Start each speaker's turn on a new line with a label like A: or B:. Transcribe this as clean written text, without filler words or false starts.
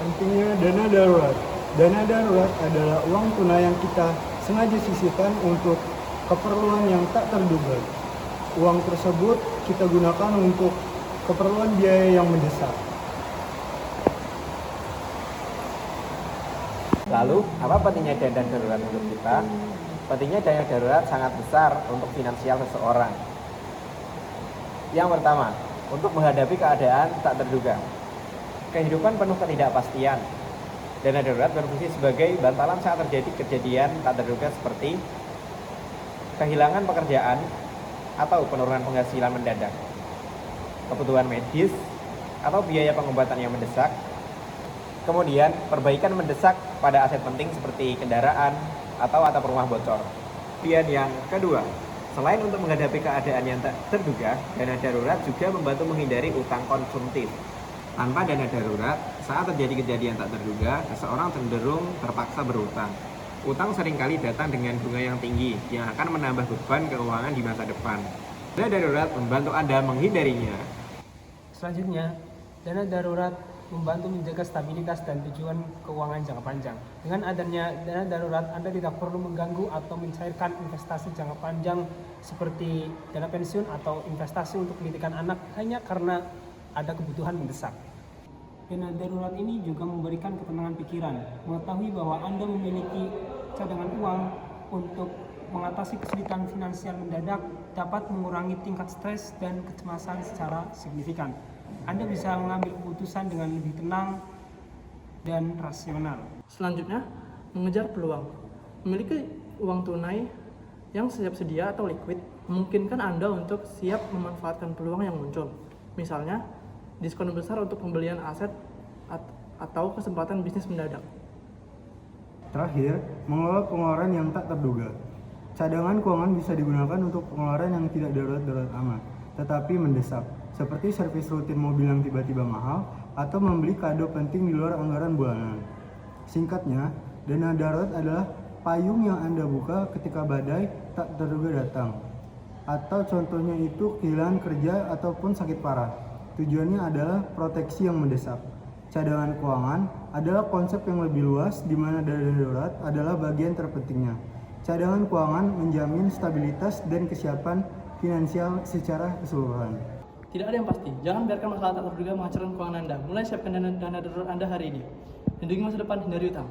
A: Pentingnya dana darurat. Dana darurat adalah uang tunai yang kita sengaja sisihkan untuk keperluan yang tak terduga. Uang tersebut kita gunakan untuk keperluan biaya yang mendesak.
B: Lalu, apa pentingnya dana darurat untuk kita? Pentingnya dana darurat sangat besar untuk finansial seseorang. Yang pertama, untuk menghadapi keadaan tak terduga. Kehidupan penuh ketidakpastian. Dana darurat berfungsi sebagai bantalan saat terjadi kejadian tak terduga seperti kehilangan pekerjaan atau penurunan penghasilan mendadak, kebutuhan medis atau biaya pengobatan yang mendesak. Kemudian, perbaikan mendesak pada aset penting seperti kendaraan atau atap rumah bocor. Kemudian yang kedua, selain untuk menghadapi keadaan yang tak terduga, dana darurat juga membantu menghindari utang konsumtif. Tanpa dana darurat, saat terjadi kejadian tak terduga, seseorang cenderung terpaksa berutang. Utang seringkali datang dengan bunga yang tinggi, yang akan menambah beban keuangan di masa depan. Dana darurat membantu Anda menghindarinya.
C: Selanjutnya, dana darurat membantu menjaga stabilitas dan tujuan keuangan jangka panjang. Dengan adanya dana darurat, Anda tidak perlu mengganggu atau mencairkan investasi jangka panjang seperti dana pensiun atau investasi untuk pendidikan anak hanya karena ada kebutuhan mendesak. Dana darurat ini juga memberikan ketenangan pikiran, mengetahui bahwa Anda memiliki cadangan uang untuk mengatasi kesulitan finansial mendadak dapat mengurangi tingkat stres dan kecemasan secara signifikan. Anda bisa mengambil keputusan dengan lebih tenang dan rasional.
D: Selanjutnya, mengejar peluang. Memiliki uang tunai yang siap sedia atau liquid memungkinkan Anda untuk siap memanfaatkan peluang yang muncul. Misalnya, diskon besar untuk pembelian aset atau kesempatan bisnis mendadak.
A: Terakhir, mengelola pengeluaran yang tak terduga. Cadangan keuangan bisa digunakan untuk pengeluaran yang tidak darurat-darurat amat, tetapi mendesak, seperti servis rutin mobil yang tiba-tiba mahal atau membeli kado penting di luar anggaran bulanan. Singkatnya, dana darurat adalah payung yang Anda buka ketika badai tak terduga datang. Atau contohnya itu kehilangan kerja ataupun sakit parah. Tujuannya adalah proteksi yang mendesak. Cadangan keuangan adalah konsep yang lebih luas di mana dana darurat adalah bagian terpentingnya. Cadangan keuangan menjamin stabilitas dan kesiapan finansial secara keseluruhan.
D: Tidak ada yang pasti, jangan biarkan masalah tak terduga menghancurkan keuangan Anda. Mulai siapkan dana darurat Anda hari ini. Lindungi masa depan, hindari utang.